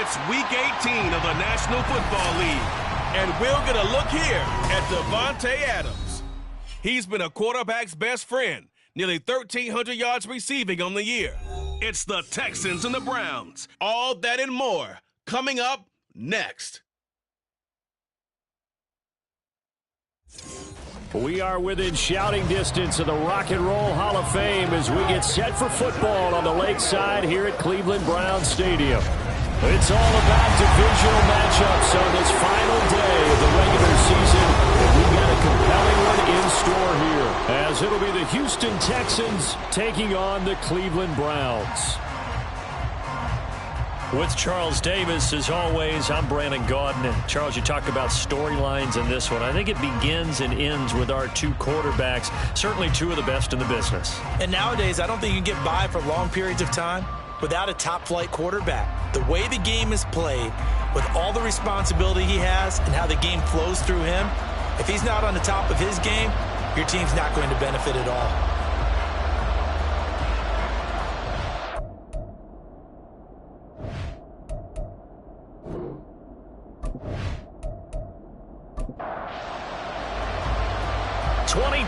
It's Week 18 of the National Football League, and we'll get a look here at Devontae Adams. He's been a quarterback's best friend, nearly 1,300 yards receiving on the year. It's the Texans and the Browns. All that and more coming up next. We are within shouting distance of the Rock and Roll Hall of Fame as we get set for football on the lakeside here at Cleveland Browns Stadium. It's all about divisional matchups on this final day of the regular season, and we've got a compelling one in store here, as it'll be the Houston Texans taking on the Cleveland Browns. With Charles Davis, as always, I'm Brandon Gaudin. And Charles, you talk about storylines in this one. I think it begins and ends with our two quarterbacks, certainly two of the best in the business. And nowadays, I don't think you can get by for long periods of time without a top-flight quarterback. The way the game is played, with all the responsibility he has and how the game flows through him, if he's not on the top of his game, your team's not going to benefit at all.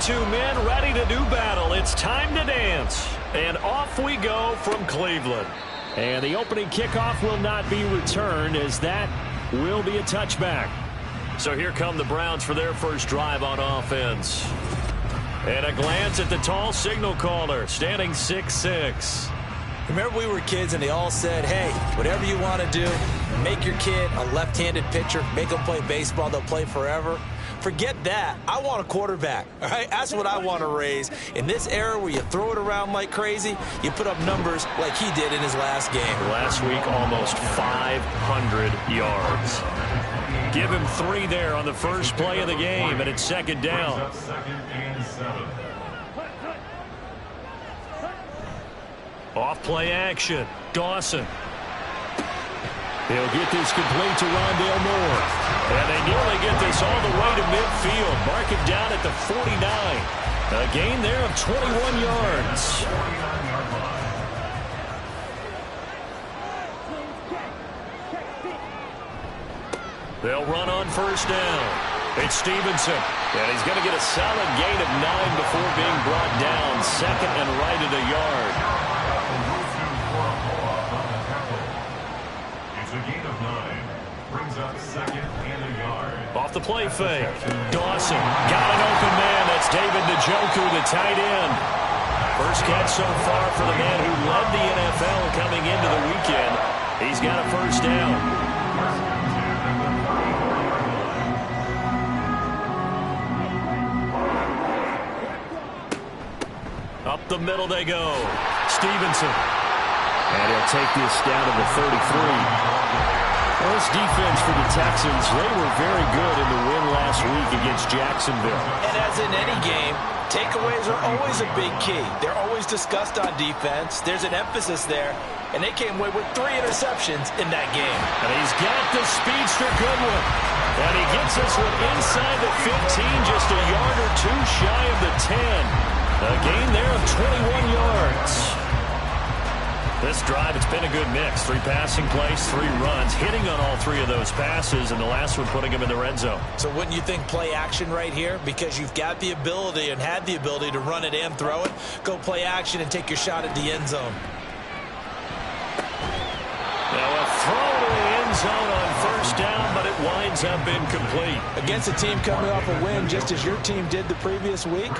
Men ready to do battle. It's time to dance. And off we go from Cleveland. And the opening kickoff will not be returned, as that will be a touchback. So here come the Browns for their first drive on offense. And a glance at the tall signal caller, standing 6'6". Remember we were kids and they all said, hey, whatever you want to do, make your kid a left-handed pitcher, make them play baseball, they'll play forever. Forget that. I want a quarterback. All right? That's what I want to raise. In this era where you throw it around like crazy, you put up numbers like he did in his last game. Last week, almost 500 yards. Give him 3 there on the first play of the game, and it's second down. Off play action. Dawson. He'll get this complete to Rondale Moore. And they nearly get this all the way to midfield. Mark it down at the 49. A gain there of 21 yards. They'll run on first down. It's Stevenson. And he's going to get a solid gain of 9 before being brought down. Second and right at a yard. Off the play fake. Dawson got an open man. That's David Njoku, the tight end. First catch so far for the man who led the NFL coming into the weekend. He's got a first down. Up the middle they go. Stevenson. And he'll take this down to the 33. Well, this defense for the Texans, they were very good in the win last week against Jacksonville. And as in any game, takeaways are always a big key. They're always discussed on defense. There's an emphasis there, and they came away with 3 interceptions in that game. And he's got the speedster Goodwin. And he gets this one inside the 15, just a yard or 2 shy of the 10. A gain there of 21 yards. This drive, it's been a good mix. 3 passing plays, 3 runs, hitting on all 3 of those passes, and the last one putting him in the red zone. So wouldn't you think play action right here? Because you've got the ability and had the ability to run it and throw it. Go play action and take your shot at the end zone. Now a throw to the end zone on first down, but it winds up incomplete. Against a team coming off a win just as your team did the previous week,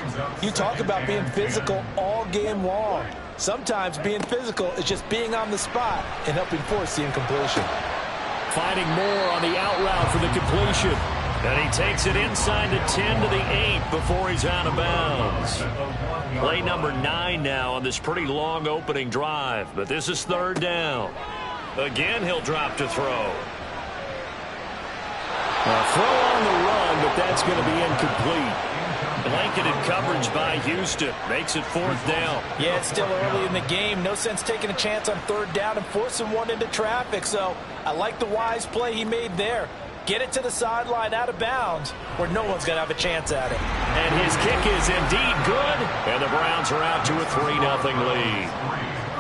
you talk about being physical all game long. Sometimes being physical is just being on the spot and helping force the incompletion. Finding more on the out route for the completion. And he takes it inside the 10 to the 8 before he's out of bounds. Play number 9 now on this pretty long opening drive. But this is third down. Again, he'll drop to throw. A throw on the run, but that's going to be incomplete. Blanketed coverage by Houston. Makes it fourth down. Yeah, it's still early in the game. No sense taking a chance on third down and forcing one into traffic. So I like the wise play he made there. Get it to the sideline out of bounds where no one's going to have a chance at it. And his kick is indeed good. And the Browns are out to a 3-0 lead.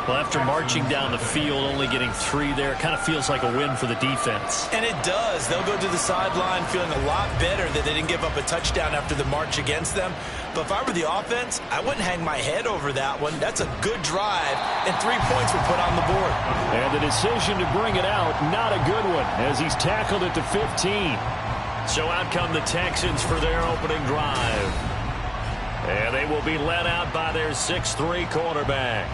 Well, after marching down the field, only getting 3 there, it kind of feels like a win for the defense. And it does. They'll go to the sideline feeling a lot better that they didn't give up a touchdown after the march against them. But if I were the offense, I wouldn't hang my head over that one. That's a good drive, and 3 points were put on the board. And the decision to bring it out, not a good one, as he's tackled at the 15. So out come the Texans for their opening drive. And they will be led out by their 6'3" quarterback.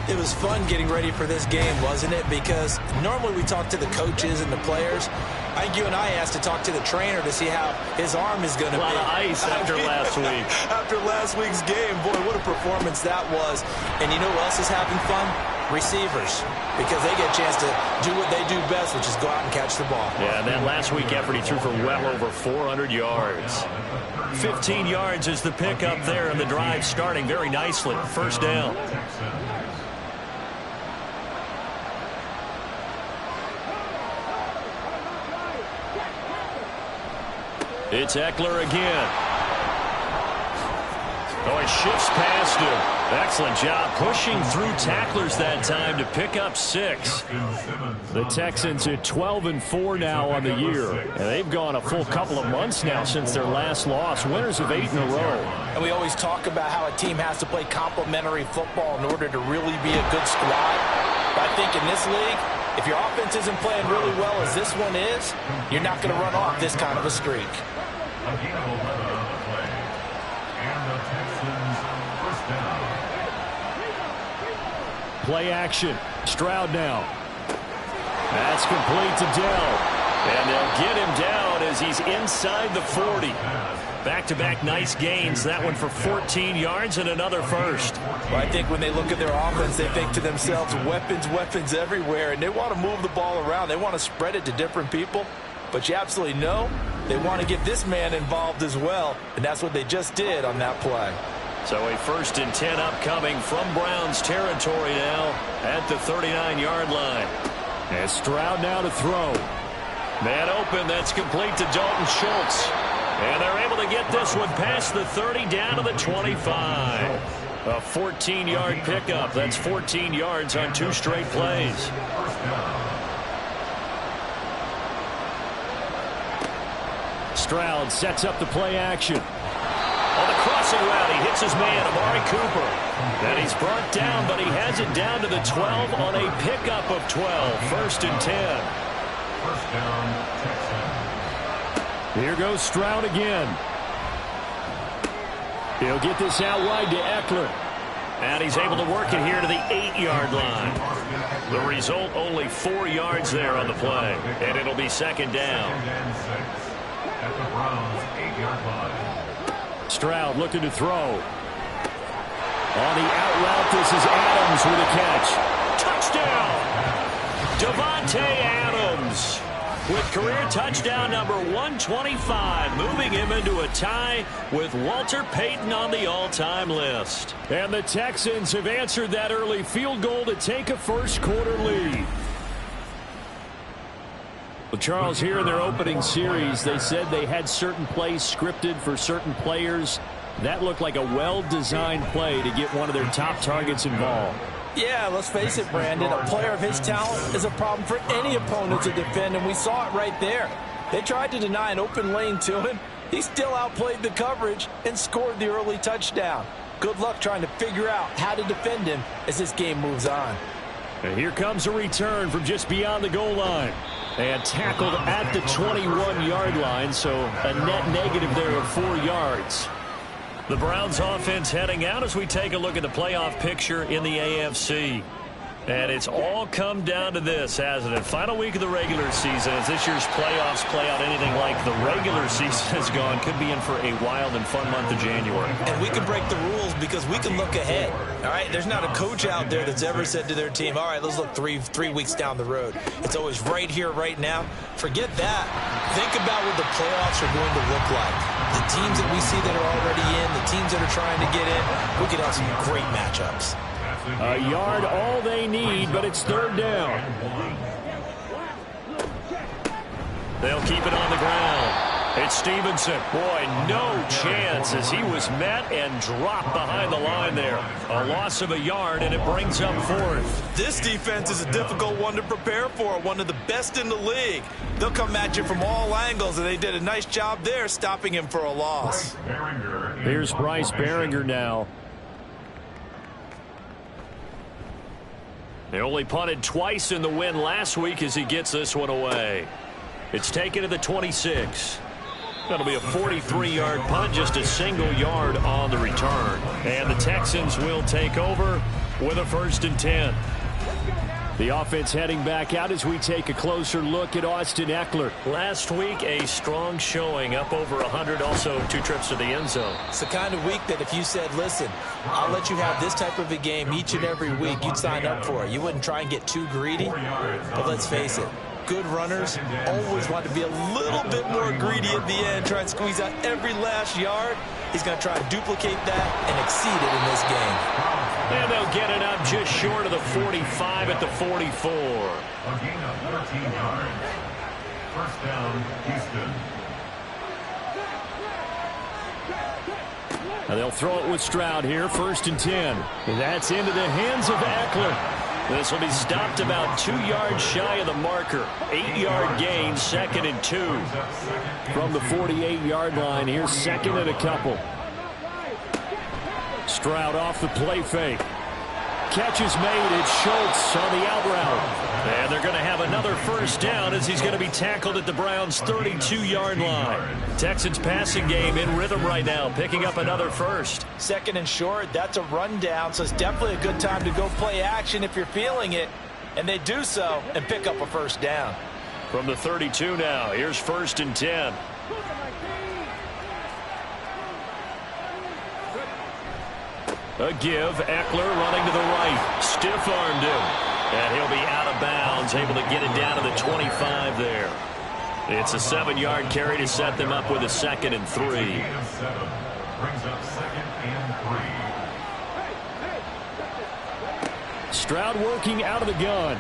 It was fun getting ready for this game, wasn't it? Because normally we talk to the coaches and the players. I think you and I asked to talk to the trainer to see how his arm is going to be. A lot of ice after last week. After last week's game, boy, what a performance that was. And you know who else is having fun? Receivers. Because they get a chance to do what they do best, which is go out and catch the ball. Yeah, and that last week effort, he threw for well over 400 yards. 15 yards is the pickup there, and the drive starting very nicely. First down. It's Eckler again. Oh, he shifts past him. Excellent job pushing through tacklers that time to pick up 6. The Texans at 12-4 now on the year. And they've gone a full couple of months now since their last loss. Winners of 8 in a row. And we always talk about how a team has to play complementary football in order to really be a good squad. But I think in this league, if your offense isn't playing really well as this one is, you're not going to run off this kind of a streak. Play action. Stroud now. That's complete to Dell. And they'll get him down as he's inside the 40. Back-to-back nice gains. That one for 14 yards and another first. Well, I think when they look at their offense, they think to themselves, weapons, weapons everywhere. And they want to move the ball around. They want to spread it to different people. But you absolutely know they want to get this man involved as well. And that's what they just did on that play. So a 1st and 10 upcoming from Browns territory now at the 39-yard line. And Stroud now to throw. Man open, that's complete to Dalton Schultz. And they're able to get this one past the 30 down to the 25. A 14-yard pickup. That's 14 yards on 2 straight plays. Stroud sets up the play action. On the crossing route, he hits his man, Amari Cooper. And he's brought down, but he has it down to the 12 on a pickup of 12. 1st and 10. First down, Texans. Here goes Stroud again. He'll get this out wide to Eckler. And he's able to work it here to the 8-yard line. The result, only 4 yards there on the play. And it'll be 2nd down. At the Browns' 8-yard line. Stroud looking to throw. On the out route, this is Adams with a catch. Touchdown! Davante Adams with career touchdown number 125, moving him into a tie with Walter Payton on the all-time list. And the Texans have answered that early field goal to take a first-quarter lead. Well, Charles, here in their opening series, they said they had certain plays scripted for certain players. That looked like a well-designed play to get one of their top targets involved. Yeah, let's face it, Brandon. A player of his talent is a problem for any opponent to defend, and we saw it right there. They tried to deny an open lane to him. He still outplayed the coverage and scored the early touchdown. Good luck trying to figure out how to defend him as this game moves on. And here comes a return from just beyond the goal line. And tackled at the 21-yard line, so a net negative there of 4 yards. The Browns offense heading out as we take a look at the playoff picture in the AFC. And it's all come down to this, hasn't it? Final week of the regular season. As this year's playoffs play out anything like the regular season has gone, could be in for a wild and fun month of January. And we can break the rules because we can look ahead. All right, there's not a coach out there that's ever said to their team, all right, let's look three weeks down the road. It's always right here, right now. Forget that. Think about what the playoffs are going to look like. The teams that we see that are already in, the teams that are trying to get in, we could have some great matchups. A yard all they need, but it's 3rd down. They'll keep it on the ground. It's Stevenson. Boy, no chance as he was met and dropped behind the line there. A loss of a yard, and it brings up fourth. This defense is a difficult one to prepare for, one of the best in the league. They'll come at you from all angles, and they did a nice job there stopping him for a loss. Here's Bryce Behringer now. They only punted twice in the win last week as he gets this one away. It's taken to the 26. That'll be a 43-yard punt, just a single yard on the return. And the Texans will take over with a 1st and 10. The offense heading back out as we take a closer look at Austin Ekeler. Last week, a strong showing, up over 100, also 2 trips to the end zone. It's the kind of week that if you said, listen, I'll let you have this type of a game each and every week, you'd sign up for it. You wouldn't try and get too greedy, but let's face it. Good runners always want to be a little bit more greedy at the end, try and squeeze out every last yard. He's going to try and duplicate that and exceed it in this game. And they'll get it up just short of the 45 at the 44. A gain of 13 yards. First down, Houston. And they'll throw it with Stroud here, 1st and 10. And that's into the hands of Ekeler. This will be stopped about 2 yards shy of the marker. 8-yard gain, 2nd and 2. From the 48-yard line, here's 2nd and a couple. Stroud off the play fake. Catch is made. It's Schultz on the out route. And they're going to have another 1st down as he's going to be tackled at the Browns' 32-yard line. Texans passing game in rhythm right now, picking up another 1st. 2nd and short, that's a rundown, so it's definitely a good time to go play action if you're feeling it. And they do so and pick up a 1st down. From the 32 now, here's 1st and 10. A give, Ekeler running to the right. Stiff-armed him. And he'll be out of bounds, able to get it down to the 25 there. It's a 7-yard carry to set them up with a 2nd and 3. Brings up 2nd and 3. Stroud working out of the gun.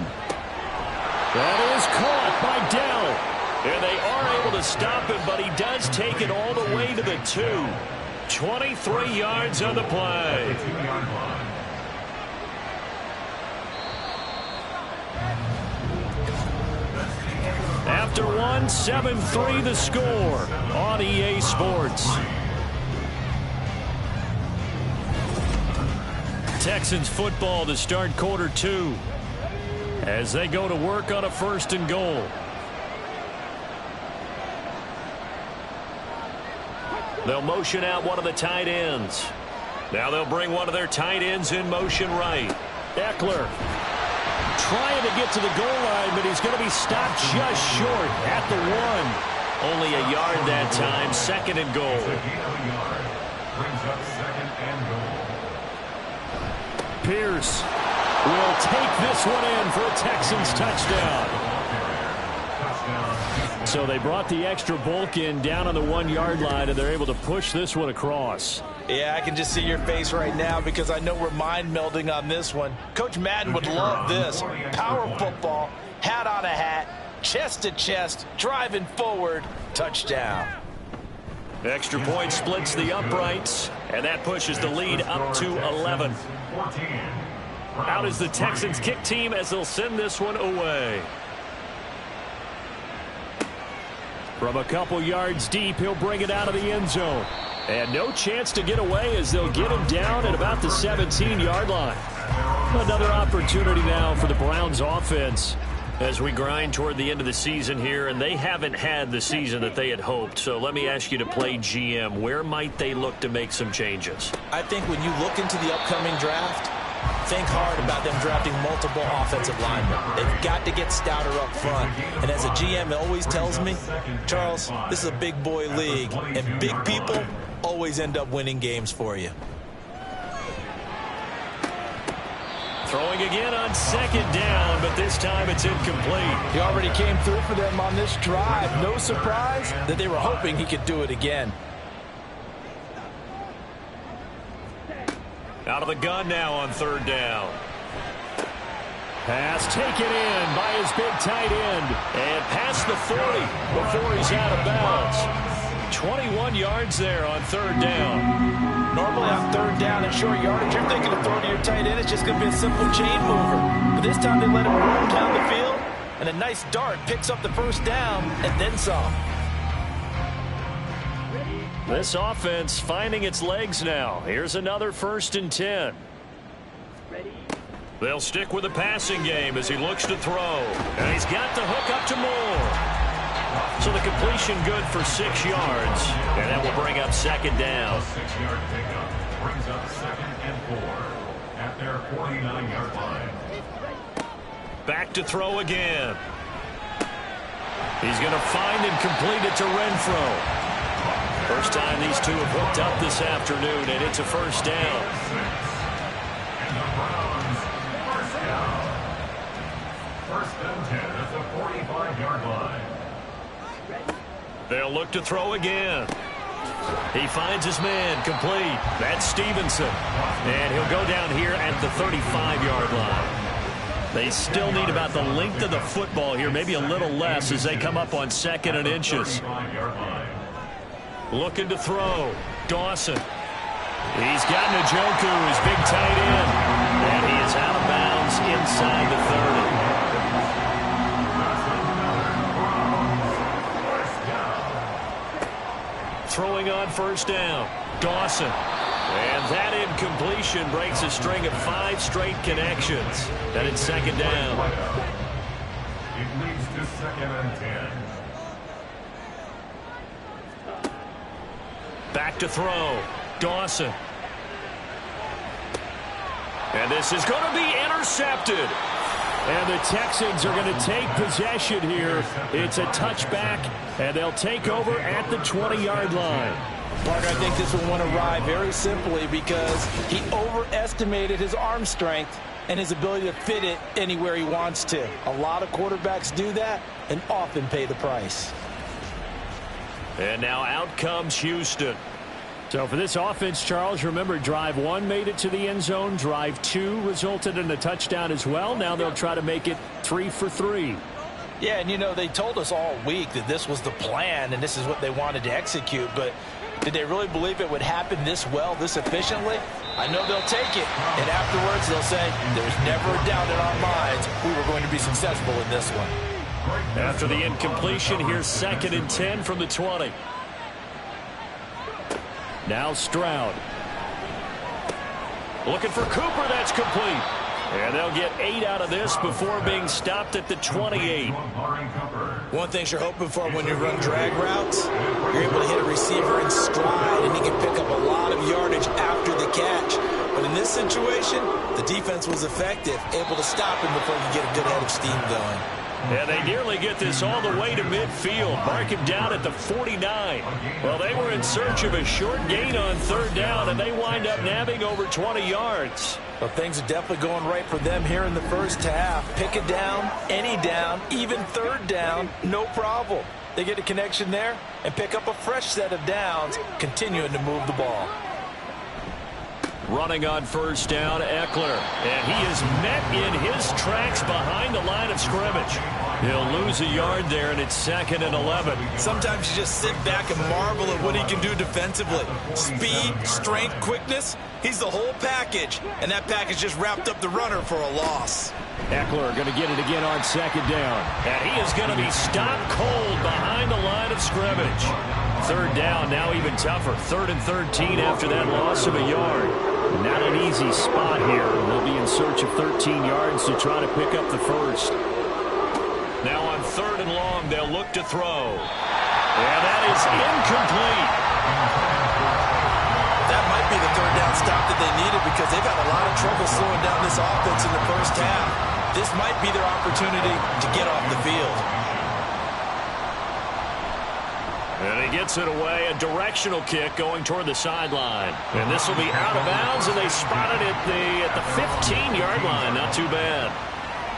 That is caught by Dell. And they are able to stop him, but he does take it all the way to the 2. 23 yards on the play. After one, 7-3 the score on EA Sports. Texans football to start quarter 2 as they go to work on a 1st and goal. They'll motion out one of the tight ends. Now they'll bring one of their tight ends in motion right. Ekeler trying to get to the goal line, but he's going to be stopped just short at the 1. Only a yard that time, 2nd and goal. Brings up 2nd and goal. Pierce will take this one in for a Texans touchdown. So they brought the extra bulk in down on the 1-yard line, and they're able to push this one across. Yeah, I can just see your face right now because I know we're mind melding on this one. Coach Madden would love this. Power football, hat on a hat, chest to chest, driving forward, touchdown. Extra point splits the uprights, and that pushes the lead up to 11. Out is the Texans kick team as they'll send this one away. From a couple yards deep, he'll bring it out of the end zone. And no chance to get away as they'll get him down at about the 17-yard line. Another opportunity now for the Browns offense as we grind toward the end of the season here, and they haven't had the season that they had hoped. So let me ask you to play GM. Where might they look to make some changes? I think when you look into the upcoming draft, think hard about them drafting multiple offensive linemen. They've got to get stouter up front. And as a GM, it always tells me, Charles, this is a big boy league, and big people always end up winning games for you. Throwing again on 2nd down, but this time it's incomplete. He already came through for them on this drive. No surprise that they were hoping he could do it again. Out of the gun now on 3rd down. Pass taken in by his big tight end. And past the 40 before he's out of bounds. 21 yards there on third down. Normally on third down and short yardage, you're thinking of throwing to your tight end. It's just going to be a simple chain mover. But this time they let him roam down the field, and a nice dart picks up the first down and then some. This offense finding its legs now. Here's another 1st and 10. They'll stick with the passing game as he looks to throw. And he's got the hook up to Moore. So the completion good for 6 yards. And that will bring up second down. 6-yard pickup brings up 2nd and 4 at their 49-yard line. Back to throw again. He's going to find and complete it to Renfro. First time these two have hooked up this afternoon, and it's a first down. And the Browns, first down. 1st and 10 at the 45-yard line. They'll look to throw again. He finds his man complete. That's Stevenson. And he'll go down here at the 35-yard line. They still need about the length of the football here, maybe a little less as they come up on 2nd and inches. 35-yard line. Looking to throw. Dawson. He's got Njoku, his big tight end. And he is out of bounds inside the 30. Throwing on first down. Dawson. And that incompletion breaks a string of 5 straight connections. And it's second down. It leads to 2nd and 10. Back to throw. Dawson. And this is going to be intercepted. And the Texans are going to take possession here. It's a touchback, and they'll take over at the 20-yard line. Partner, I think this will want to ride very simply because he overestimated his arm strength and his ability to fit it anywhere he wants to. A lot of quarterbacks do that and often pay the price. And now out comes Houston. So for this offense, Charles, remember, drive 1 made it to the end zone. Drive 2 resulted in a touchdown as well. Now they'll try to make it 3 for 3. Yeah, and you know, they told us all week that this was the plan and this is what they wanted to execute. But did they really believe it would happen this well, this efficiently? I know they'll take it. And afterwards, they'll say, there's never a doubt in our minds we were going to be successful in this one. After the incompletion, here's 2nd and 10 from the 20. Now Stroud. Looking for Cooper. That's complete. And they'll get 8 out of this before being stopped at the 28. One thing you're hoping for when you run drag routes, you're able to hit a receiver in stride, and he can pick up a lot of yardage after the catch. But in this situation, the defense was effective, able to stop him before he get a good head of steam going. And they nearly get this all the way to midfield. Mark him down at the 49. Well, they were in search of a short gain on third down, and they wind up nabbing over 20 yards. Well, things are definitely going right for them here in the first half. Pick it down, any down, even third down, no problem. They get a connection there and pick up a fresh set of downs, continuing to move the ball. Running on first down, Eckler. And he is met in his tracks behind the line of scrimmage. He'll lose a yard there, and it's 2nd and 11. Sometimes you just sit back and marvel at what he can do defensively. Speed, strength, quickness, he's the whole package. And that package just wrapped up the runner for a loss. Eckler going to get it again on 2nd down. And he is going to be stopped cold behind the line of scrimmage. Third down, now even tougher. 3rd and 13 after that loss of a yard. Not an easy spot here. They'll be in search of 13 yards to try to pick up the first. Now on 3rd and long, they'll look to throw. And that is incomplete. That might be the third down stop that they needed because they've had a lot of trouble slowing down this offense in the first half. This might be their opportunity to get off the field. And he gets it away, a directional kick going toward the sideline. And this will be out of bounds, and they spot it at the 15-yard line. Not too bad.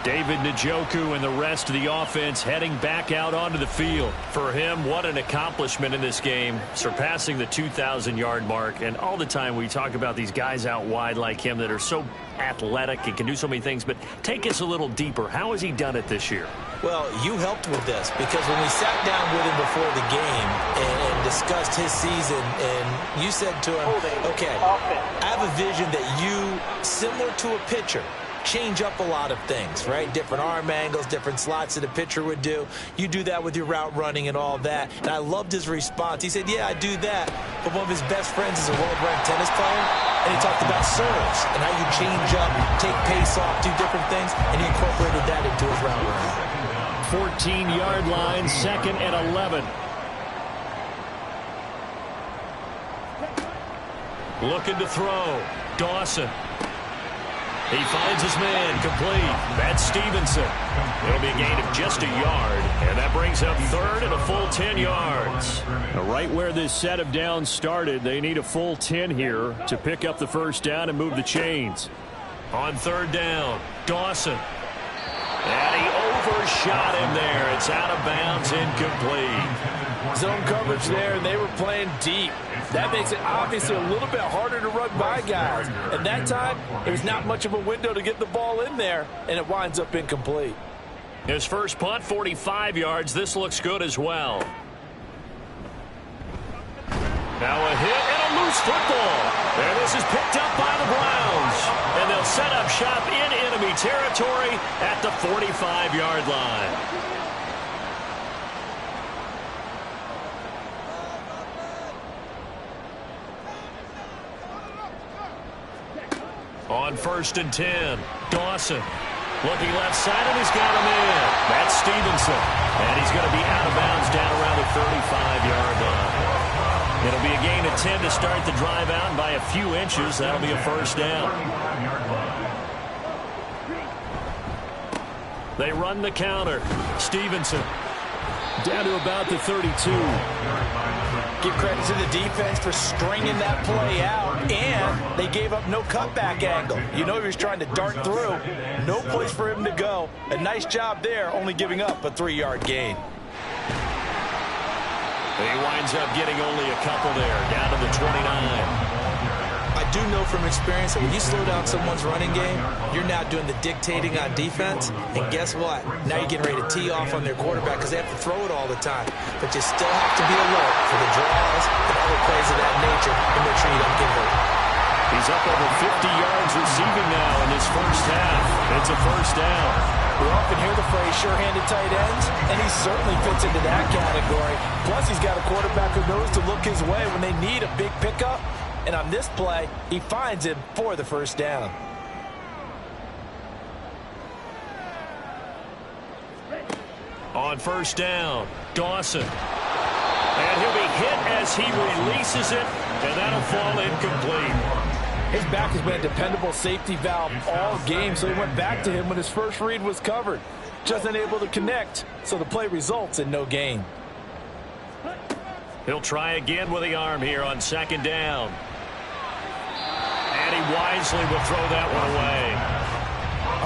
David Njoku and the rest of the offense heading back out onto the field. For him, what an accomplishment in this game, surpassing the 2,000-yard mark. And all the time we talk about these guys out wide like him that are so athletic and can do so many things. But take us a little deeper. How has he done it this year? Well, you helped with this because when we sat down with him before the game and discussed his season, and you said to him, okay, I have a vision that you, similar to a pitcher, change up a lot of things, right? Different arm angles, different slots that a pitcher would do. You do that with your route running and all that. And I loved his response. He said, yeah, I do that. But one of his best friends is a world-ranked tennis player, and he talked about serves and how you change up, take pace off, do different things, and he incorporated that into his route running. 14-yard line, 2nd and 11. Looking to throw. Dawson. He finds his man, complete. That's Stevenson. It'll be a gain of just a yard, and that brings up 3rd and a full 10 yards. Right where this set of downs started, they need a full 10 here to pick up the first down and move the chains. On 3rd down, Dawson. And he overshot him there. It's out of bounds, incomplete. Zone coverage there, and they were playing deep. That makes it obviously a little bit harder to run by guys. At that time, there's not much of a window to get the ball in there, and it winds up incomplete. His first punt, 45 yards. This looks good as well. Now a hit and a loose football. And this is picked up by the Browns. And they'll set up shop in enemy territory at the 45-yard line. On 1st and 10, Dawson looking left side, and he's got him in. That's Stevenson. And he's going to be out of bounds down around the 35-yard line. It'll be a gain of 10 to start the drive out, and by a few inches, that'll be a first down. They run the counter. Stevenson down to about the 32. Give credit to the defense for stringing that play out, and they gave up no cutback angle. You know he was trying to dart through. No place for him to go. A nice job there, only giving up a 3-yard gain. He winds up getting only a couple there, down to the 29. I do know from experience that when you slow down someone's running game, you're now doing the dictating on defense. And guess what? Now you're getting ready to tee off on their quarterback because they have to throw it all the time. But you still have to be alert for the draws and other plays of that nature and make sure you don't get hurt. He's up over 50 yards receiving now in this first half. It's a first down. We often hear the phrase sure-handed tight ends, and he certainly fits into that category. Plus, he's got a quarterback who knows to look his way when they need a big pickup. And on this play, he finds him for the first down. On 1st down, Dawson. And he'll be hit as he releases it, and that'll fall incomplete. His back has been a dependable safety valve all game, so he went back to him when his first read was covered. Just unable to connect, so the play results in no gain. He'll try again with the arm here on 2nd down. And he wisely will throw that one away.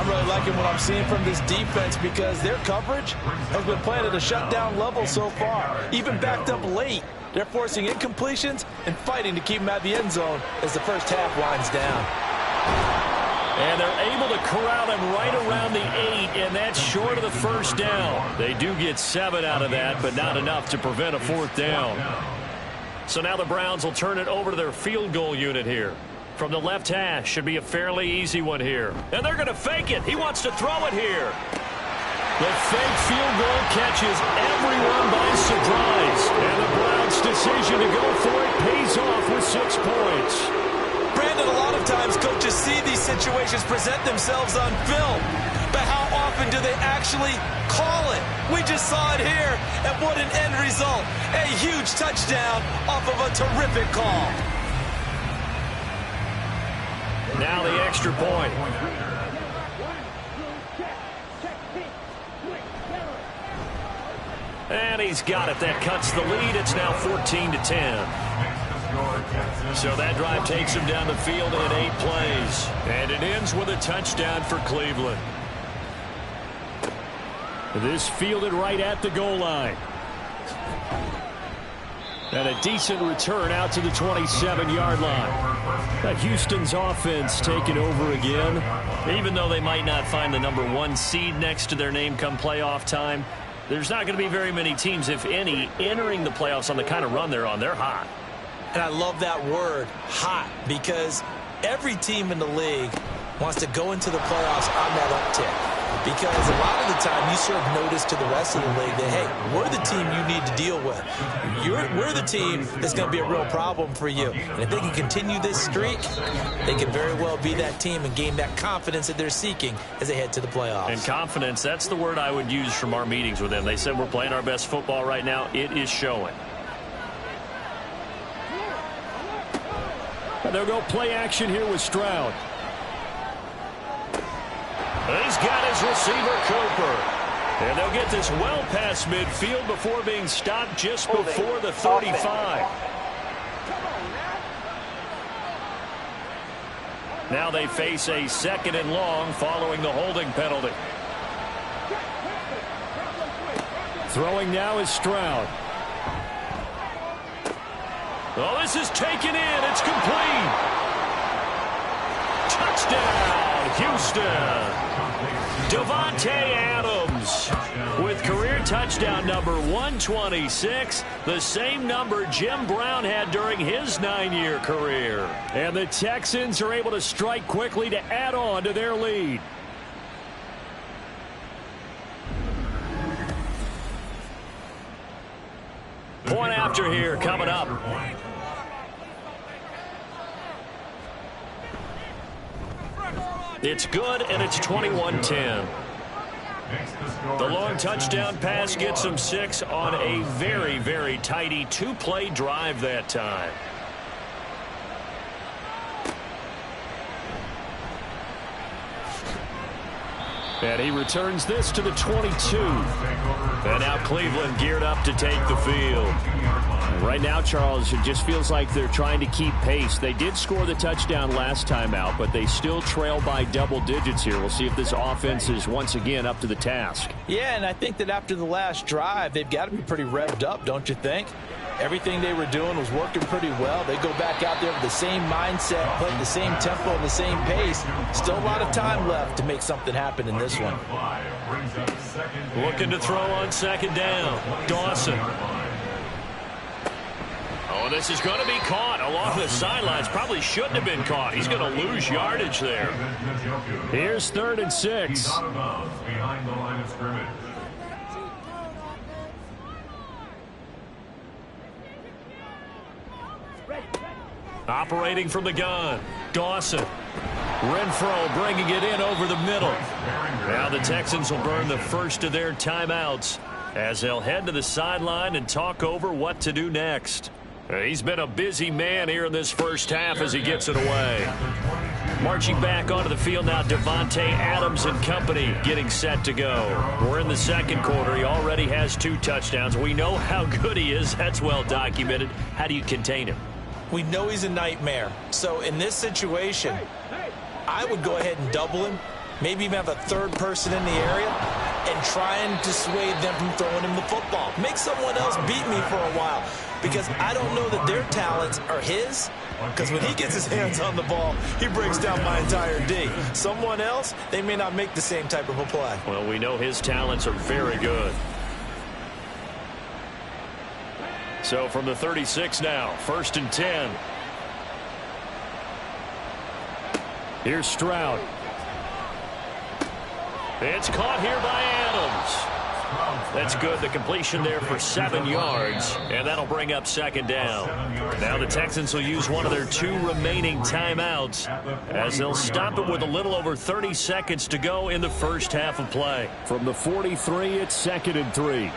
I'm really liking what I'm seeing from this defense because their coverage has been playing at a shutdown level so far. Even backed up late, they're forcing incompletions and fighting to keep them out of the end zone as the first half winds down. And they're able to corral him right around the 8, and that's short of the first down. They do get 7 out of that, but not enough to prevent a 4th down. So now the Browns will turn it over to their field goal unit here. From the left hash, should be a fairly easy one here. And they're going to fake it. He wants to throw it here. The fake field goal catches everyone by surprise. And the Browns' decision to go for it pays off with 6 points. Brandon, a lot of times coaches see these situations present themselves on film. But how often do they actually call it? We just saw it here. And what an end result. A huge touchdown off of a terrific call. Now the extra point. And he's got it. That cuts the lead. It's now 14-10. So that drive takes him down the field in 8 plays. And it ends with a touchdown for Cleveland. This fielded right at the goal line. And a decent return out to the 27-yard line. Houston's offense taking over again. Even though they might not find the #1 seed next to their name come playoff time, there's not going to be very many teams, if any, entering the playoffs on the kind of run they're on. They're hot. And I love that word, hot, because every team in the league wants to go into the playoffs on that uptick. Because a lot of the time you serve notice to the rest of the league that, hey, we're the team you need to deal with. We're the team that's going to be a real problem for you. And if they can continue this streak, they can very well be that team and gain that confidence that they're seeking as they head to the playoffs. And confidence, that's the word I would use from our meetings with them. They said we're playing our best football right now. It is showing. And they'll go play action here with Stroud. He's got his receiver, Cooper. And they'll get this well past midfield before being stopped just before the 35. Now they face a 2nd and long following the holding penalty. Throwing now is Stroud. Oh, this is taken in. It's complete. Touchdown, Houston. Davante Adams with career touchdown number 126, the same number Jim Brown had during his 9-year career. And the Texans are able to strike quickly to add on to their lead. Point after here coming up. It's good, and it's 21-10. The long touchdown pass gets them 6 on a very, very tidy 2-play drive that time. And he returns this to the 22. And now Cleveland geared up to take the field. Right now, Charles, it just feels like they're trying to keep pace. They did score the touchdown last time out, but they still trail by double digits here. We'll see if this offense is once again up to the task. Yeah, and I think that after the last drive, they've got to be pretty revved up, don't you think? Everything they were doing was working pretty well. They go back out there with the same mindset, playing the same tempo and the same pace. Still a lot of time left to make something happen in this one. Looking to throw on 2nd down. Dawson. Oh, this is going to be caught along the sidelines. Probably shouldn't have been caught. He's going to lose yardage there. Here's 3rd and 6. Behind the line of scrimmage. Operating from the gun. Dawson. Renfro bringing it in over the middle. Now the Texans will burn the first of their timeouts as they'll head to the sideline and talk over what to do next. He's been a busy man here in this first half as he gets it away. Marching back onto the field now, Davante Adams and company getting set to go. We're in the 2nd quarter. He already has 2 touchdowns. We know how good he is. That's well documented. How do you contain him? We know he's a nightmare. So in this situation, I would go ahead and double him, maybe even have a 3rd person in the area, and try and dissuade them from throwing him the football. Make someone else beat me for a while, because I don't know that their talents are his, because when he gets his hands on the ball, he breaks down my entire D. Someone else, they may not make the same type of a play. Well, we know his talents are very good. So from the 36 now, 1st and 10. Here's Stroud. It's caught here by Adams. That's good. The completion there for 7 yards, and that'll bring up 2nd down. Now the Texans will use one of their 2 remaining timeouts as they'll stop it with a little over 30 seconds to go in the first half of play. From the 43, it's 2nd and 3.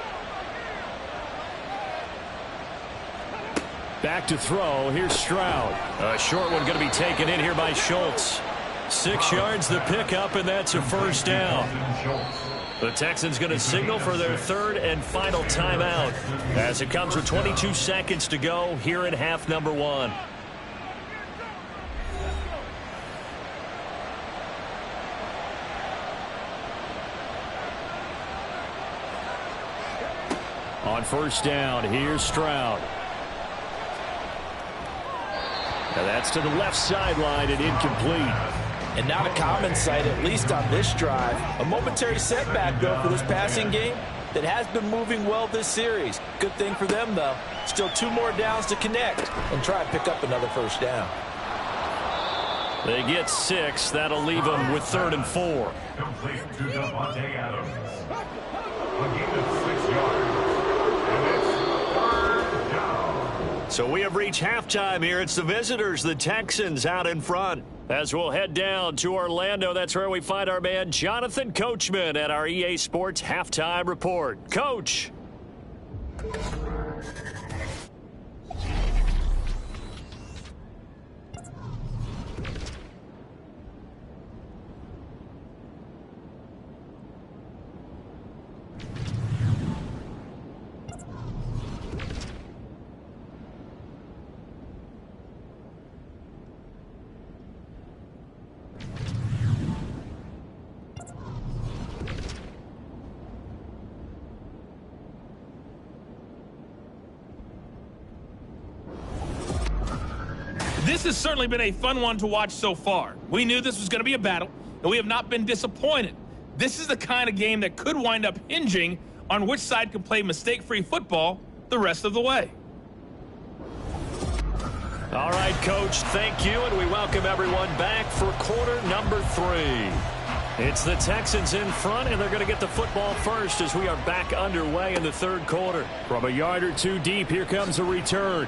Back to throw. Here's Stroud. A short one going to be taken in here by Schultz. 6 yards the pickup, and that's a 1st down. The Texans going to signal for their 3rd and final timeout as it comes with 22 seconds to go here in half number 1. On 1st down, here's Stroud. And that's to the left sideline and incomplete. And not a common sight, at least on this drive. A momentary setback, though, for this passing game. that has been moving well this series. Good thing for them, though. Still 2 more downs to connect and try and pick up another first down. They get 6. That'll leave them with 3rd and 4. Complete to Davante Adams. A gain of 6 yards. And it's 3rd down. So we have reached halftime here. It's the visitors, the Texans, out in front. As we'll head down to Orlando, that's where we find our man Jonathan Coachman at our EA Sports Halftime Report. Coach. This has certainly been a fun one to watch so far. We knew this was going to be a battle, and we have not been disappointed. This is the kind of game that could wind up hinging on which side can play mistake-free football the rest of the way. All right, Coach, thank you, and we welcome everyone back for quarter number 3. It's the Texans in front, and they're going to get the football first as we are back underway in the 3rd quarter. From a yard or 2 deep, here comes a return.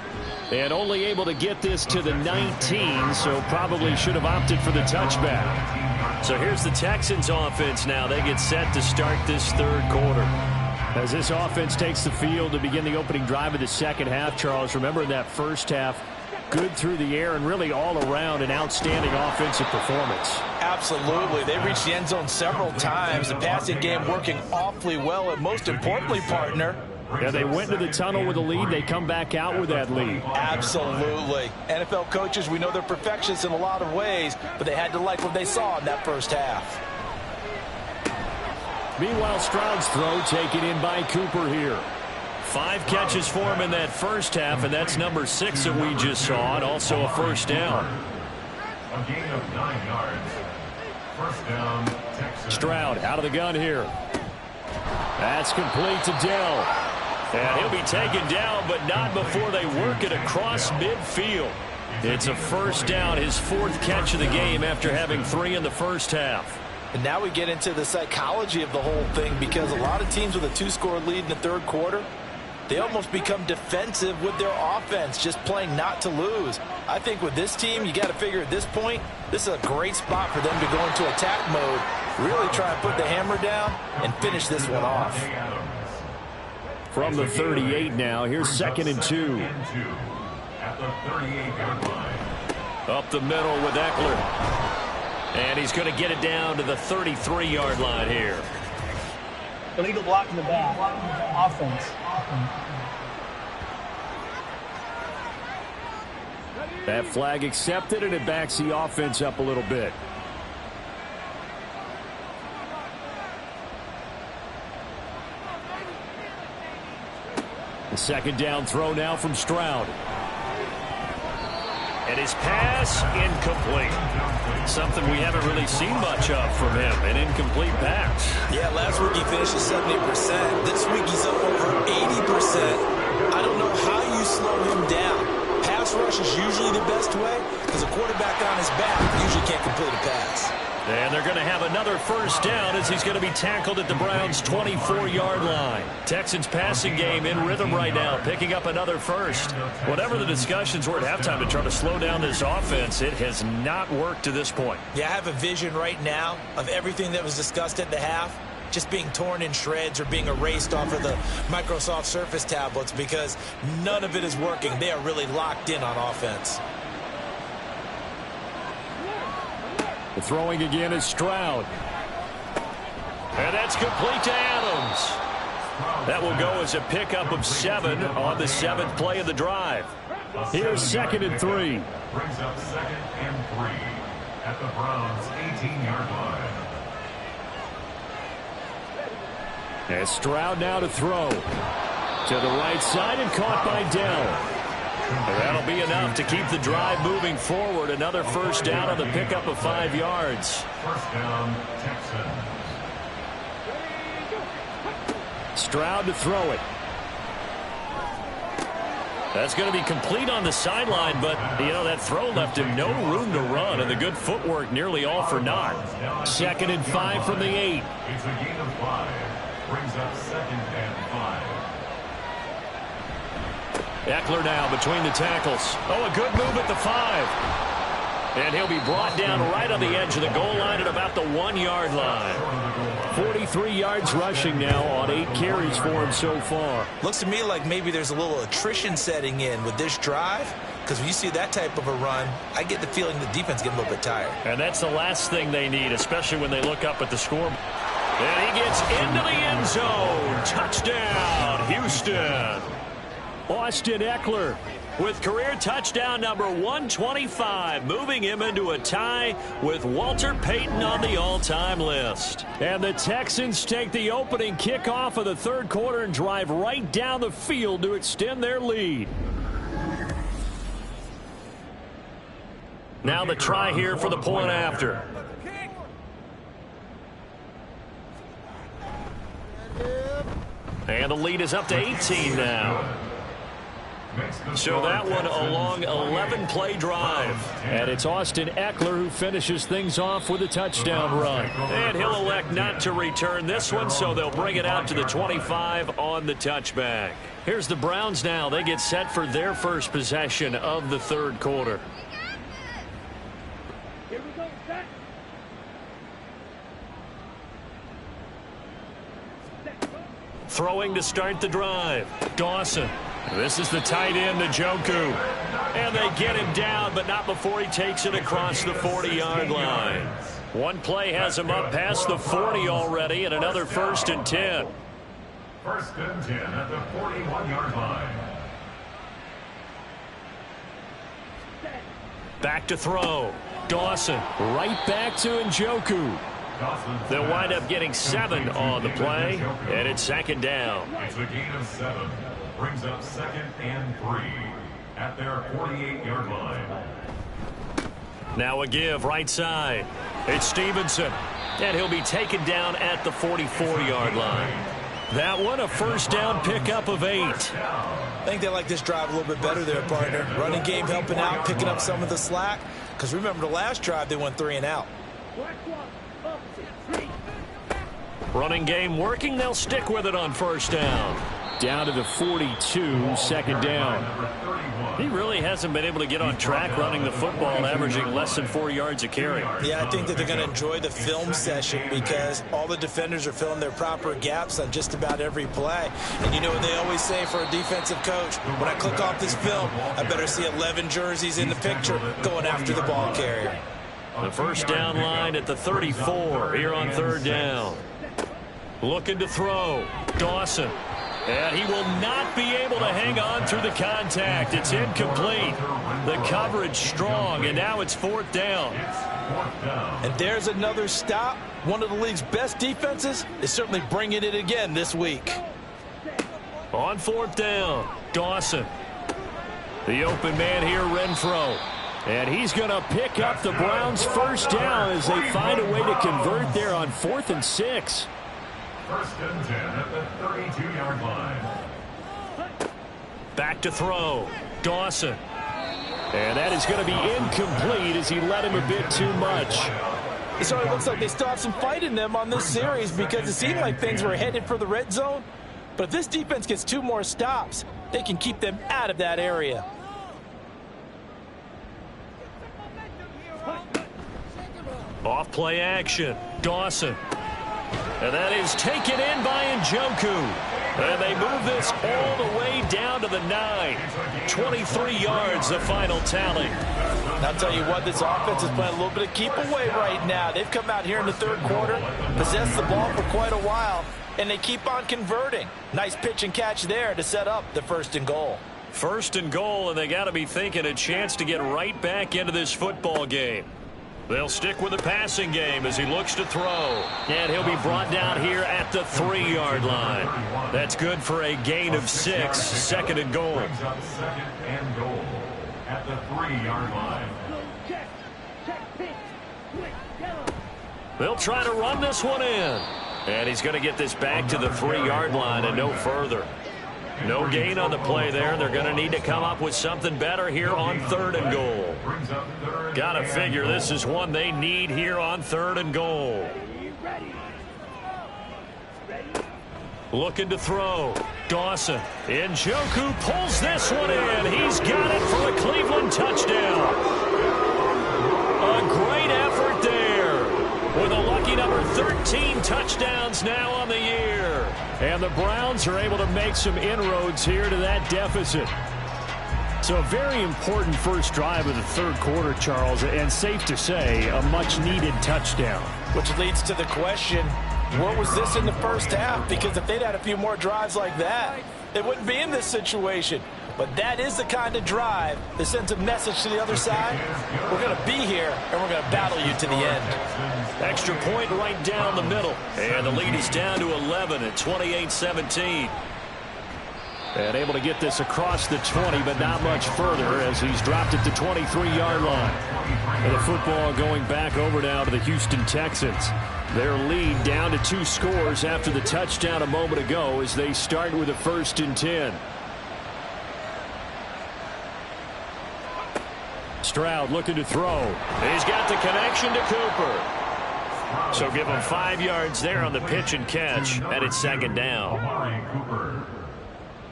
And only able to get this to the 19, so probably should have opted for the touchback. So here's the Texans offense now. They get set to start this 3rd quarter. As this offense takes the field to begin the opening drive of the 2nd half, Charles, remember in that 1st half, good through the air and really all around an outstanding offensive performance. Absolutely. They reached the end zone several times. The passing game working awfully well, and most importantly, partner, yeah, they went to the tunnel with a lead. They come back out with that lead. Absolutely. NFL coaches, we know they're perfectionists in a lot of ways, but they had to like what they saw in that 1st half. Meanwhile, Stroud's throw taken in by Cooper here. 5 catches for him in that 1st half, and that's number 6 that we just saw, and also a 1st down. A gain of 9 yards. 1st down, Texans. Stroud out of the gun here. That's complete to Dell. And he'll be taken down, but not before they work it across midfield. It's a 1st down, his 4th catch of the game after having 3 in the 1st half. And now we get into the psychology of the whole thing, because a lot of teams with a 2-score lead in the 3rd quarter, they almost become defensive with their offense, just playing not to lose. I think with this team, you got to figure at this point, this is a great spot for them to go into attack mode, really try and put the hammer down and finish this one off. From the 38 now, here's 2nd and 2. At the 38-yard line. Up the middle with Eckler. And he's going to get it down to the 33-yard line here. Illegal block in the back. Offense. That flag accepted, and it backs the offense up a little bit. The 2nd down throw now from Stroud. And his pass incomplete. Something we haven't really seen much of from him, an incomplete pass. Yeah, last week he finished at 70%. This week he's up over 80%. I don't know how you slow him down. Pass rush is usually the best way, because a quarterback on his back usually can't complete a pass. And they're going to have another 1st down as he's going to be tackled at the Browns' 24-yard line. Texans passing game in rhythm right now, picking up another 1st. Whatever the discussions were at halftime to try to slow down this offense, it has not worked to this point. Yeah, I have a vision right now of everything that was discussed at the half just being torn in shreds or being erased off of the Microsoft Surface tablets, because none of it is working. They are really locked in on offense. The throwing again is Stroud. And that's complete to Adams. That will go as a pickup of 7 on the 7th play of the drive. Here's 2nd and 3. Brings up 2nd and 3 at the Browns' 18-yard line. And Stroud now to throw. To the right side and caught by Dell. That'll be enough to keep the drive moving forward. Another 1st down on the pickup of 5 yards. 1st down, Texans. Stroud to throw it. That's going to be complete on the sideline, but, that throw left him no room to run, and the good footwork nearly all for naught. 2nd and 5 from the 8. It's a gain of 5. Brings up 2nd and 5. Eckler now between the tackles. Oh, a good move at the 5. And he'll be brought down right on the edge of the goal line at about the 1-yard line. 43 yards rushing now on 8 carries for him so far. Looks to me like maybe there's a little attrition setting in with this drive, because when you see that type of a run, I get the feeling the defense getting a little bit tired. And that's the last thing they need, especially when they look up at the score. And he gets into the end zone. Touchdown, Houston. Austin Eckler with career touchdown number 125, moving him into a tie with Walter Payton on the all-time list. And the Texans take the opening kickoff of the 3rd quarter and drive right down the field to extend their lead. Now the try here for the point after. And the lead is up to 18 now. So that one a long 11-play drive. And it's Austin Eckler who finishes things off with a touchdown run. And he'll elect not to return this one, so they'll bring it out to the 25 on the touchback. Here's the Browns now. They get set for their first possession of the 3rd quarter. Here we go, set. Throwing to start the drive. Dawson. This is the tight end, Njoku. And they get him down, but not before he takes it across the 40-yard line. One play has him up past the 40 already, and another 1st and 10. 1st and 10 at the 41-yard line. Back to throw. Dawson. Right back to Njoku. They'll wind up getting 7 on the play, and it's 2nd down. It's a gain of 7. Brings up 2nd and 3 at their 48-yard line. Now a give right side. It's Stevenson, and he'll be taken down at the 44-yard line. That one a 1st down pickup of 8. I think they like this drive a little bit better there, partner. Running game helping out, picking up some of the slack. Because remember the last drive, they went 3 and out. Running game working. They'll stick with it on 1st down. Down to the 42, 2nd down. He really hasn't been able to get on track running the football, averaging less than 4 yards a carry. Yeah, I think that they're going to enjoy the film session because all the defenders are filling their proper gaps on just about every play. And you know what they always say for a defensive coach? When I click off this film, I better see 11 jerseys in the picture going after the ball carrier. The 1st down line at the 34 here on 3rd down. Looking to throw. Dawson. And he will not be able to hang on through the contact. It's incomplete. The coverage strong, and now it's 4th down. And there's another stop. One of the league's best defenses is certainly bringing it again this week. On 4th down, Dawson. The open man here, Renfro. And he's going to pick up the Browns' 1st down as they find a way to convert there on 4th and 6. 1st and 10 at the 32-yard line. Back to throw. Dawson. And that is going to be incomplete as he let him a bit too much. So it looks like they still have some fight in them on this series because it seemed like things were headed for the red zone. But if this defense gets 2 more stops, they can keep them out of that area. Off play action. Dawson. And that is taken in by Njoku. And they move this all the way down to the 9. 23 yards, the final tally. I'll tell you what, this offense is playing a little bit of keep away right now. They've come out here in the 3rd quarter, possessed the ball for quite a while, and they keep on converting. Nice pitch and catch there to set up the 1st and goal. 1st and goal, and they got to be thinking a chance to get right back into this football game. They'll stick with the passing game as he looks to throw. And he'll be brought down here at the 3-yard line. That's good for a gain of 6. 2nd and goal. Brings up 2nd and goal at the 3-yard line. They'll try to run this one in. And he's going to get this back to the 3-yard line and no further. No gain on the play there. They're going to need to come up with something better here on 3rd and goal. Got to figure this is one they need here on 3rd and goal. Looking to throw. Dawson. Njoku pulls this one in. He's got it for a Cleveland touchdown. A great effort there. With a lucky number 13 touchdowns now on the year. And the Browns are able to make some inroads here to that deficit. So a very important first drive of the 3rd quarter, Charles, and safe to say, a much-needed touchdown. Which leads to the question, where was this in the first half? Because if they'd had a few more drives like that, they wouldn't be in this situation. But that is the kind of drive that sends a message to the other side. We're going to be here, and we're going to battle you to the end. Extra point right down the middle. And the lead is down to 11 at 28-17. And able to get this across the 20, but not much further as he's dropped it to 23-yard line. And the football going back over now to the Houston Texans. Their lead down to 2 scores after the touchdown a moment ago as they start with a 1st and 10. Stroud looking to throw. He's got the connection to Cooper. So give him 5 yards there on the pitch and catch, and it's 2nd down.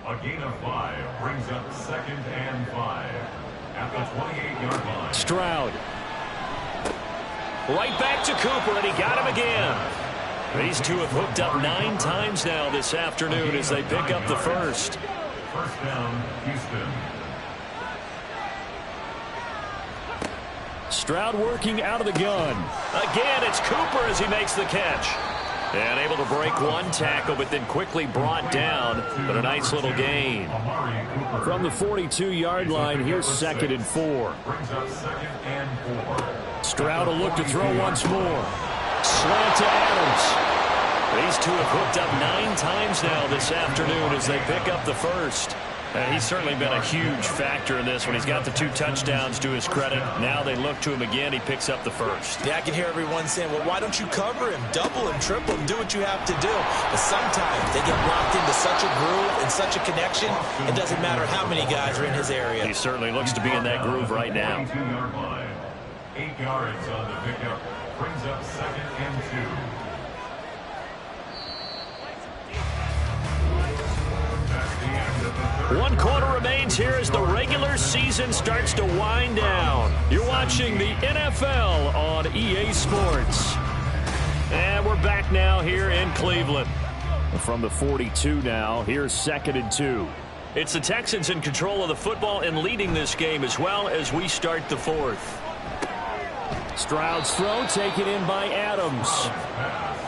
A gain of 5 brings up 2nd and 5 at the 28-yard line. Stroud. Right back to Cooper, and he got him again. These two have hooked up 9 times now this afternoon as they pick up the first. First down, Houston. Stroud working out of the gun. Again, it's Cooper as he makes the catch. And able to break one tackle, but then quickly brought down. But a nice little gain. From the 42-yard line, here's 2nd and 4. Stroud will look to throw once more. Slant to Adams. These two have hooked up 9 times now this afternoon as they pick up the first. And he's certainly been a huge factor in this when he's got the 2 touchdowns to his credit. Now they look to him again. He picks up the first. Yeah, I can hear everyone saying, well, why don't you cover him, double him, triple him, do what you have to do. But sometimes they get locked into such a groove and such a connection, it doesn't matter how many guys are in his area. He certainly looks to be in that groove right now. 22-yard line. 8 yards on the pickup. Brings up 2nd and 2. 1 quarter remains here as the regular season starts to wind down. You're watching the NFL on EA Sports. And we're back now here in Cleveland. From the 42 now, here's 2nd and 2. It's the Texans in control of the football and leading this game as well as we start the 4th. Stroud's throw taken in by Adams.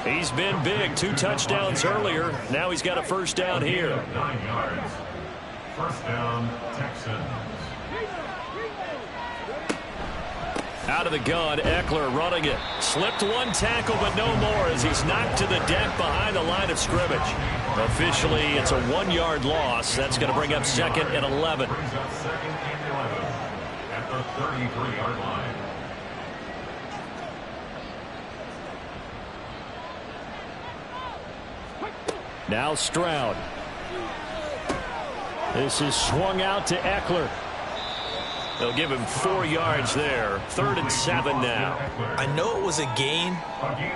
He's been big. 2 touchdowns earlier. Now he's got a first down here. 9 yards. First down, Texans. Out of the gun, Eckler running it. Slipped 1 tackle, but no more as he's knocked to the deck behind the line of scrimmage. Officially, it's a 1-yard loss. That's going to bring up 2nd and 11. Brings up 2nd and 11 at the 33-yard line. Now Stroud. This is swung out to Eckler. They'll give him 4 yards there. 3rd and 7 now. I know it was a gain,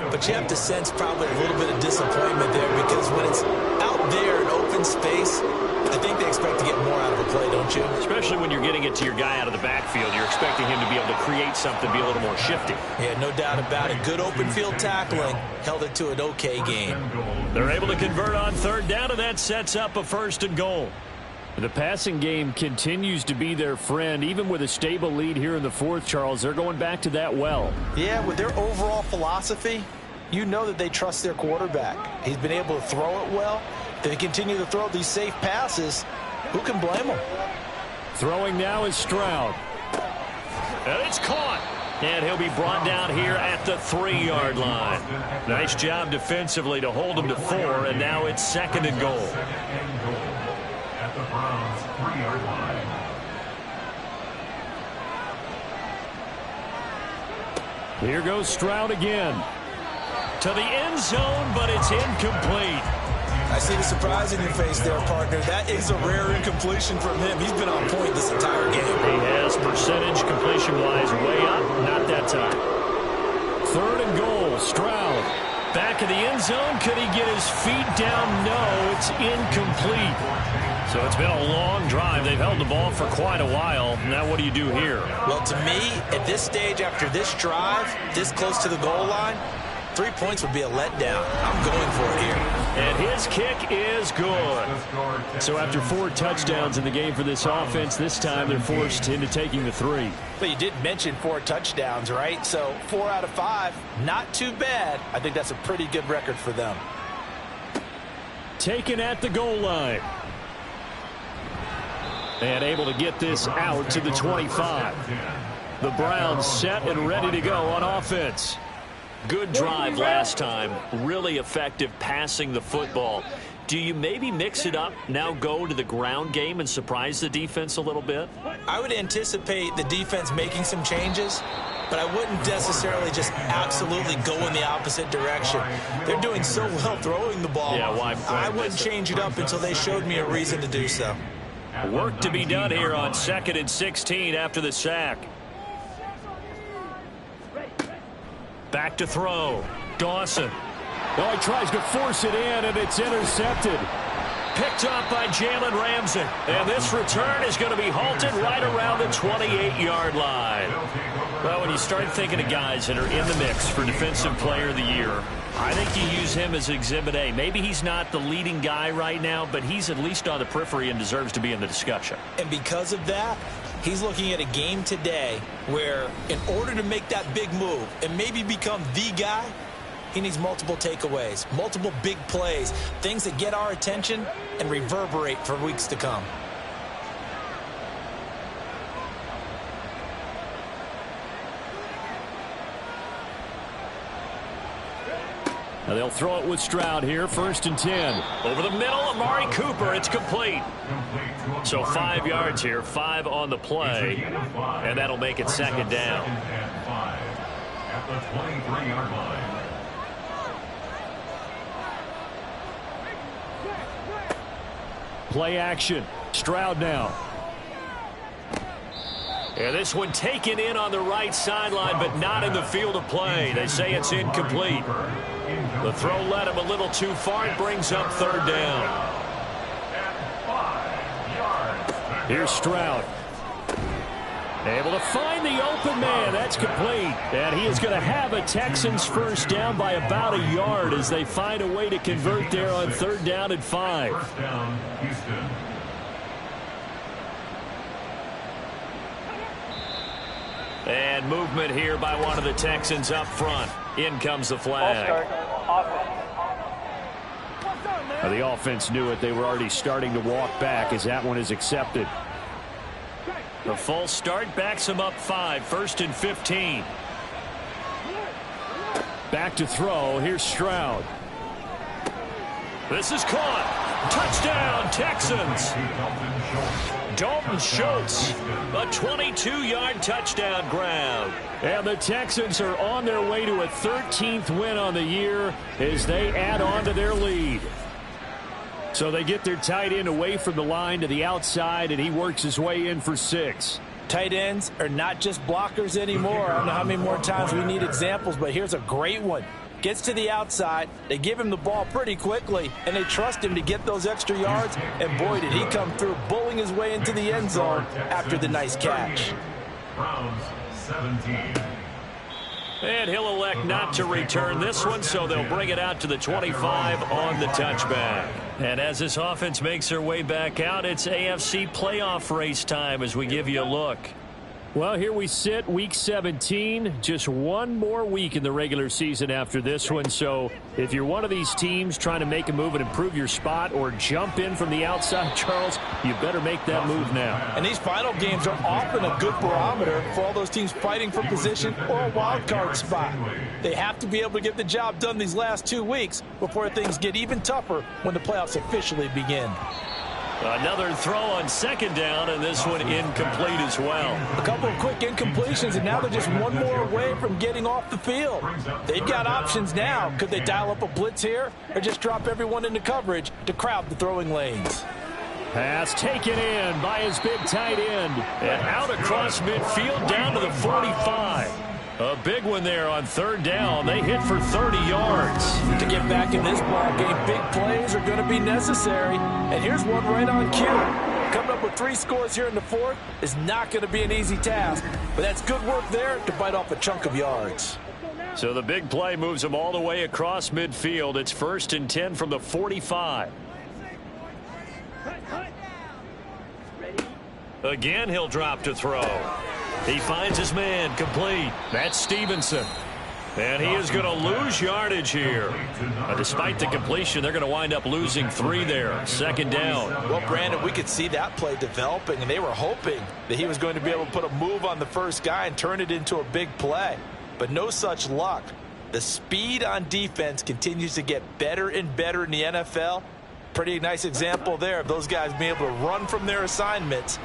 but you have to sense probably a little bit of disappointment there because when it's out there in open space, I think they expect to get more out of a play, don't you? Especially when you're getting it to your guy out of the backfield. You're expecting him to be able to create something, be a little more shifty. Yeah, no doubt about it. Good open field tackling. Held it to an okay game. They're able to convert on 3rd down, and that sets up a 1st and goal. The passing game continues to be their friend. Even with a stable lead here in the 4th, Charles, they're going back to that well. Yeah, with their overall philosophy, you know that they trust their quarterback. He's been able to throw it well. If they continue to throw these safe passes, who can blame them? Throwing now is Stroud. And it's caught. And he'll be brought down here at the 3-yard line. Nice job defensively to hold him to 4, and now it's 2nd and goal. At the Browns' 3-yard line. Here goes Stroud again. to the end zone, but it's incomplete. I see the surprise in your face there, partner. That is a rare incompletion from him. He's been on point this entire game. He has percentage completion-wise way up. Not that time. 3rd and goal. Stroud. Back in the end zone. Could he get his feet down? No, it's incomplete. So it's been a long drive. They've held the ball for quite a while. Now what do you do here? Well, to me, at this stage, after this drive, this close to the goal line, 3 points would be a letdown. I'm going for it here. And his kick is good. So after 4 touchdowns in the game for this offense, this time they're forced into taking the 3. But you did mention 4 touchdowns, right? So 4 out of 5, not too bad. I think that's a pretty good record for them. Taken at the goal line. And able to get this out to the 25. The Browns set and ready to go on offense. Good drive last time. Really effective passing the football. Do you maybe mix it up, now go to the ground game and surprise the defense a little bit? I would anticipate the defense making some changes, but I wouldn't necessarily just absolutely go in the opposite direction. They're doing so well throwing the ball. Yeah, why I wouldn't change it up until they showed me a reason to do so. Work to be done here on 2nd and 16 after the sack. Back to throw. Dawson. Oh, he tries to force it in, and it's intercepted. Picked up by Jalen Ramsey. And this return is going to be halted right around the 28-yard line. Well, when you start thinking of guys that are in the mix for Defensive Player of the Year, I think you use him as Exhibit A. Maybe he's not the leading guy right now, but he's at least on the periphery and deserves to be in the discussion. And because of that, he's looking at a game today where in order to make that big move and maybe become the guy, he needs multiple takeaways, multiple big plays, things that get our attention and reverberate for weeks to come. Now they'll throw it with Stroud here, 1st and 10. Over the middle, Amari Cooper, it's complete. So 5 yards here, 5 on the play, and that'll make it 2nd down. At the 23-yard line. Play action. Stroud now. And this one taken in on the right sideline, but not in the field of play. They say it's incomplete. The throw led him a little too far. It brings up 3rd down. Here's Stroud. Able to find the open man. That's complete. And he is going to have a Texans first down by about a yard as they find a way to convert there on 3rd down and 5. First down, Houston. And movement here by one of the Texans up front. In comes the flag. Now the offense knew it. They were already starting to walk back as that one is accepted. The false start backs him up 5. 1st and 15. Back to throw. Here's Stroud. This is caught. Touchdown, Texans. Dalton Schultz, a 22-yard touchdown grab. And the Texans are on their way to a 13th win on the year as they add on to their lead. So they get their tight end away from the line to the outside, and he works his way in for 6. Tight ends are not just blockers anymore. I don't know how many more times we need examples, but here's a great one. Gets to the outside, they give him the ball pretty quickly, and they trust him to get those extra yards, and boy, did he come through, bowling his way into the end zone after the nice catch. Browns 17. And he'll elect not to return this one, so they'll bring it out to the 25 on the touchback. And as this offense makes their way back out, it's AFC playoff race time as we give you a look. Well, here we sit, Week 17. Just one more week in the regular season after this one. So if you're one of these teams trying to make a move and improve your spot or jump in from the outside, Charles, you better make that move now. And these final games are often a good barometer for all those teams fighting for position or a wild card spot. They have to be able to get the job done these last 2 weeks before things get even tougher when the playoffs officially begin. Another throw on second down, and this one incomplete as well. A couple of quick incompletions, and now they're just one more away from getting off the field. They've got options now. Could they dial up a blitz here or just drop everyone into coverage to crowd the throwing lanes? Pass taken in by his big tight end. And out across midfield down to the 45. A big one there on third down. They hit for 30 yards. To get back in this ball game, big plays are going to be necessary. And here's one right on cue. Coming up with 3 scores here in the fourth is not going to be an easy task. But that's good work there to bite off a chunk of yards. So the big play moves them all the way across midfield. It's 1st and 10 from the 45. Again, he'll drop to throw. He finds his man complete. That's Stevenson. And he is going to lose yardage here. Despite the completion, they're going to wind up losing 3 there. 2nd down. Well, Brandon, we could see that play developing, and they were hoping that he was going to be able to put a move on the first guy and turn it into a big play. But no such luck. The speed on defense continues to get better and better in the NFL. Pretty nice example there of those guys being able to run from their assignments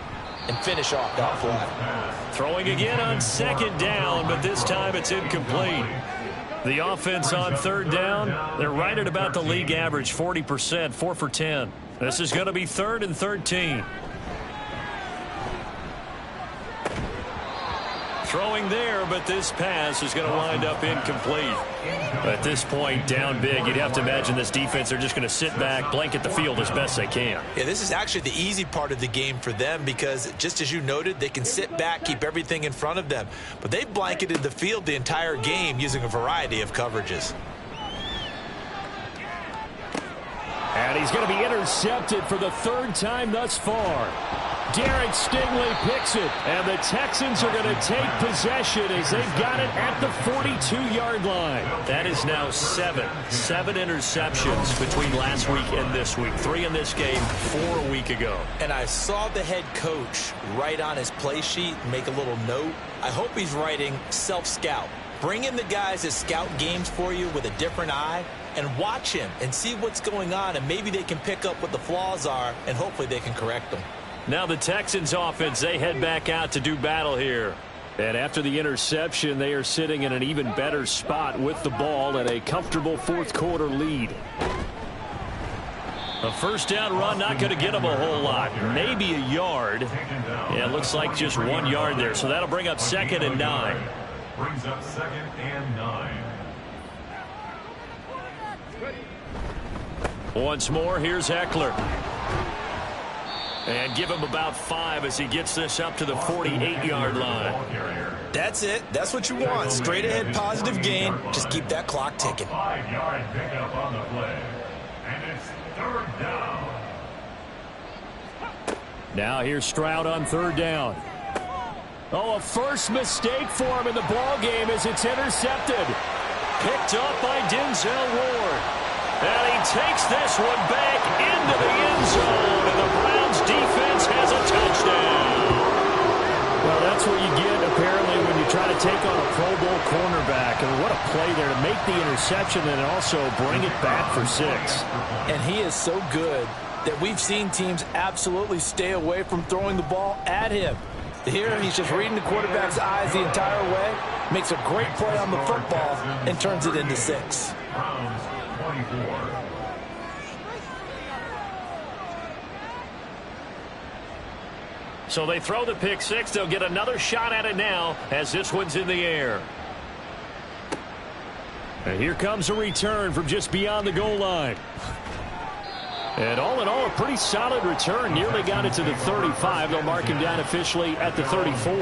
and finish off that play. Throwing again on 2nd down, but this time it's incomplete. The offense on 3rd down, they're right at about the league average, 40%, 4 for 10. This is going to be 3rd and 13. Throwing there, but this pass is going to wind up incomplete. At this point, down big, you'd have to imagine this defense, they're just going to sit back, blanket the field as best they can. Yeah, this is actually the easy part of the game for them because, just as you noted, they can sit back, keep everything in front of them. But they blanketed the field the entire game using a variety of coverages. And he's going to be intercepted for the 3rd time thus far. Derek Stingley picks it, and the Texans are going to take possession as they've got it at the 42-yard line. That is now 7 interceptions between last week and this week. 3 in this game, 4 a week ago. And I saw the head coach write on his play sheet, make a little note. I hope he's writing self-scout. Bring in the guys that scout games for you with a different eye and watch him and see what's going on, and maybe they can pick up what the flaws are, and hopefully they can correct them. Now the Texans offense, they head back out to do battle here. And after the interception, they are sitting in an even better spot with the ball and a comfortable 4th quarter lead. A 1st down run, not going to get them a whole lot. Maybe a yard. Yeah, it looks like just 1 yard there. So that'll bring up 2nd and 9. Brings up 2nd and 9. Once more, here's Eckler. And give him about 5 as he gets this up to the 48-yard line. That's it. That's what you want. Straight ahead positive gain. Just keep that clock ticking. 5-yard pickup on the play. And it's 3rd down. Now here's Stroud on 3rd down. Oh, a first mistake for him in the ball game as it's intercepted. Picked up by Denzel Ward. And he takes this one back into the end zone. And the Browns defense has a touchdown. Well, that's what you get, apparently, when you try to take on a Pro Bowl cornerback. And what a play there to make the interception and also bring it back for 6. And he is so good that we've seen teams absolutely stay away from throwing the ball at him. Here, he's just reading the quarterback's eyes the entire way, makes a great play on the football, and turns it into 6. Browns 24. So they throw the pick 6. They'll get another shot at it now as this one's in the air. And here comes a return from just beyond the goal line. And all in all, a pretty solid return. Nearly got it to the 35. They'll mark him down officially at the 34.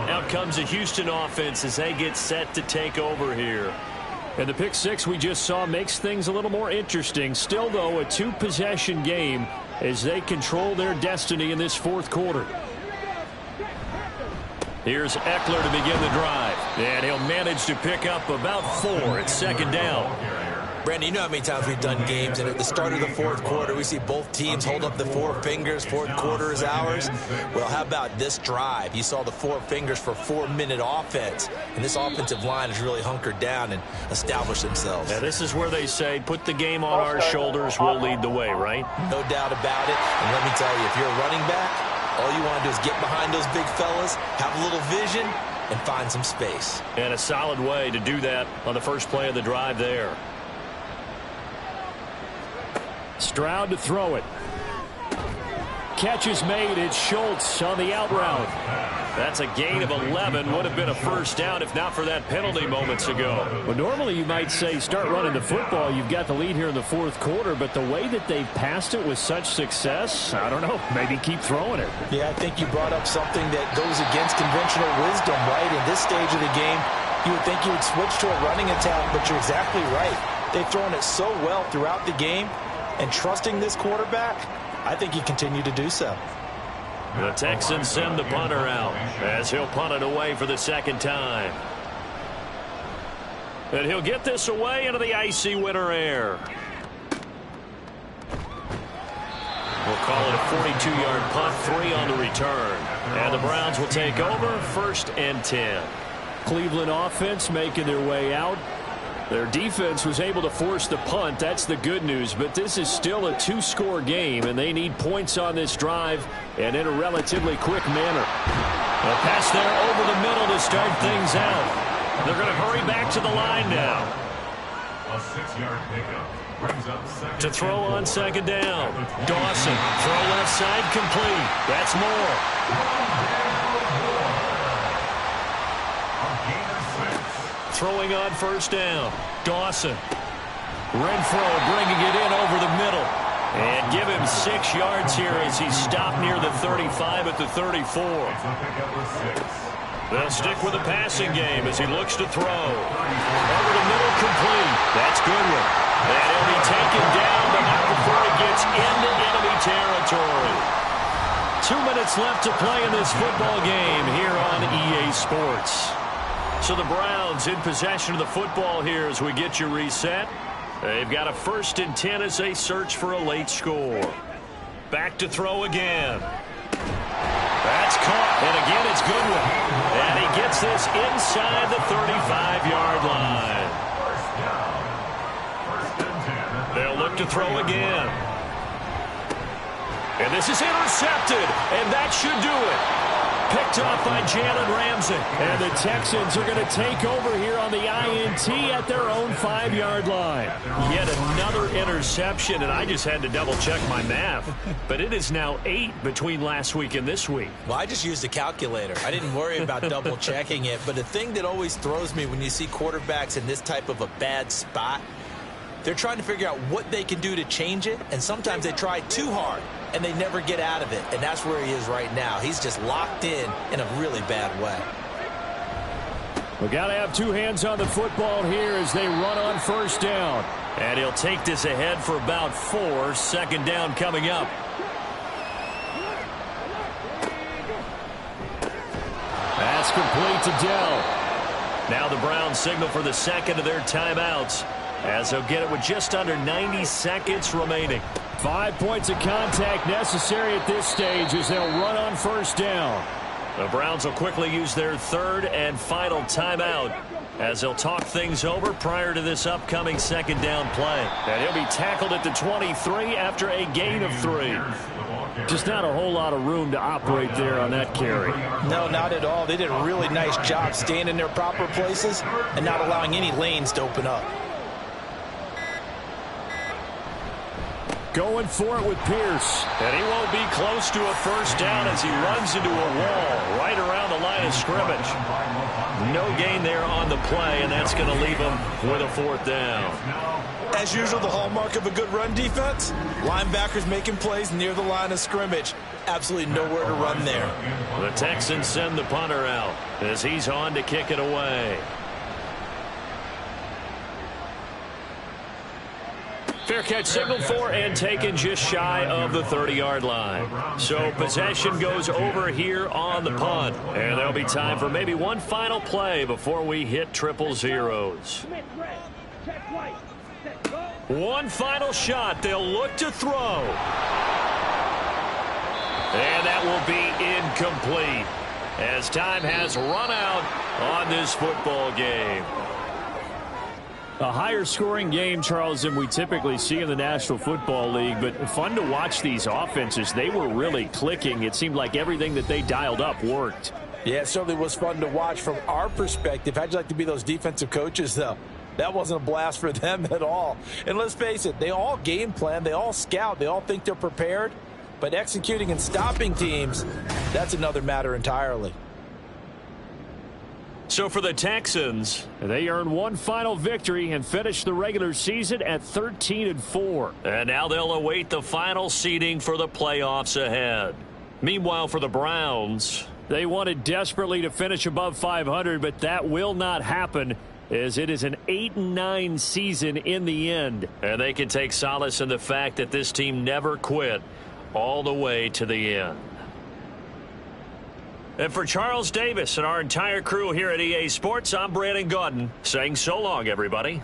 Out comes the Houston offense as they get set to take over here. And the pick 6 we just saw makes things a little more interesting. Still, though, a 2-possession game as they control their destiny in this 4th quarter. Here's Eckler to begin the drive. And he'll manage to pick up about 4 at 2nd down. Brandon, you know how many times we've done games, and at the start of the fourth quarter, we see both teams hold up the four fingers, fourth quarter is ours. Well, how about this drive? You saw the four fingers for 4-minute offense, and this offensive line has really hunkered down and established themselves. Yeah, this is where they say, put the game on our shoulders, we'll lead the way, right? No doubt about it, and let me tell you, if you're a running back, all you want to do is get behind those big fellas, have a little vision, and find some space. And a solid way to do that on the first play of the drive there. Stroud to throw it. Catch is made. It's Schultz on the out route. That's a gain of 11. Would have been a first down if not for that penalty moments ago. Well, normally you might say start running the football. You've got the lead here in the fourth quarter, but the way that they've passed it with such success, I don't know, maybe keep throwing it. Yeah, I think you brought up something that goes against conventional wisdom, right? In this stage of the game, you would think you would switch to a running attack, but you're exactly right. They've thrown it so well throughout the game, and trusting this quarterback, I think he continued to do so. The Texans send the punter out as he'll punt it away for the second time. And he'll get this away into the icy winter air. We'll call it a 42-yard punt, 3 on the return. And the Browns will take over, 1st and 10. Cleveland offense making their way out. Their defense was able to force the punt. That's the good news. But this is still a 2-score game, and they need points on this drive and in a relatively quick manner. A pass there over the middle to start things out. They're going to hurry back to the line now. A 6-yard pickup brings up second. To throw on second down. Dawson, throw left side complete. That's more. Throwing on first down. Dawson. Renfro bringing it in over the middle. And give him 6 yards here as he stopped near the 35 at the 34. They'll stick with the passing game as he looks to throw. Over the middle, complete. That's Goodwin. And he'll be taken down, but not before he gets into enemy territory. 2 minutes left to play in this football game here on EA Sports. So the Browns in possession of the football here as we get you reset. They've got a 1st and 10 as they search for a late score. Back to throw again. That's caught, and again it's Goodwin. And he gets this inside the 35-yard line. They'll look to throw again. And this is intercepted, and that should do it. Picked off by Jalen Ramsey. And the Texans are going to take over here on the INT at their own 5-yard line. Yet another interception, and I just had to double-check my math. But it is now 8 between last week and this week. Well, I just used a calculator. I didn't worry about double-checking it. But the thing that always throws me when you see quarterbacks in this type of a bad spot, they're trying to figure out what they can do to change it, and sometimes they try too hard, and they never get out of it, and that's where he is right now. He's just locked in a really bad way. We've got to have 2 hands on the football here as they run on first down. And he'll take this ahead for about 4. Second down coming up. That's complete to Dell. Now the Browns signal for the second of their timeouts as they'll get it with just under 90 seconds remaining. 5 points of contact necessary at this stage as they'll run on first down. The Browns will quickly use their 3rd and final timeout as they'll talk things over prior to this upcoming second down play. And he'll be tackled at the 23 after a gain of 3. Just not a whole lot of room to operate there on that carry. No, not at all. They did a really nice job staying in their proper places and not allowing any lanes to open up. Going for it with Pierce. And he won't be close to a first down as he runs into a wall right around the line of scrimmage. No gain there on the play, and that's going to leave him with a 4th down. As usual, the hallmark of a good run defense, linebackers making plays near the line of scrimmage. Absolutely nowhere to run there. The Texans send the punter out as he's on to kick it away. Fair catch signaled for and taken just shy of the 30-yard line. So possession goes over here on the punt. And there'll be time for maybe one final play before we hit triple zeros. Check right. Set, go. One final shot. They'll look to throw. And that will be incomplete as time has run out on this football game. A higher scoring game, Charles, than we typically see in the National Football League, but fun to watch these offenses. They were really clicking. It seemed like everything that they dialed up worked. Yeah, it certainly was fun to watch from our perspective. How'd you like to be those defensive coaches, though? That wasn't a blast for them at all. And let's face it, they all game plan, they all scout, they all think they're prepared, but executing and stopping teams, that's another matter entirely. So for the Texans, they earn one final victory and finish the regular season at 13-4. And now they'll await the final seeding for the playoffs ahead. Meanwhile, for the Browns, they wanted desperately to finish above 500, but that will not happen as it is an 8-9 season in the end. And they can take solace in the fact that this team never quit all the way to the end. And for Charles Davis and our entire crew here at EA Sports, I'm Brandon Gaudin saying so long, everybody.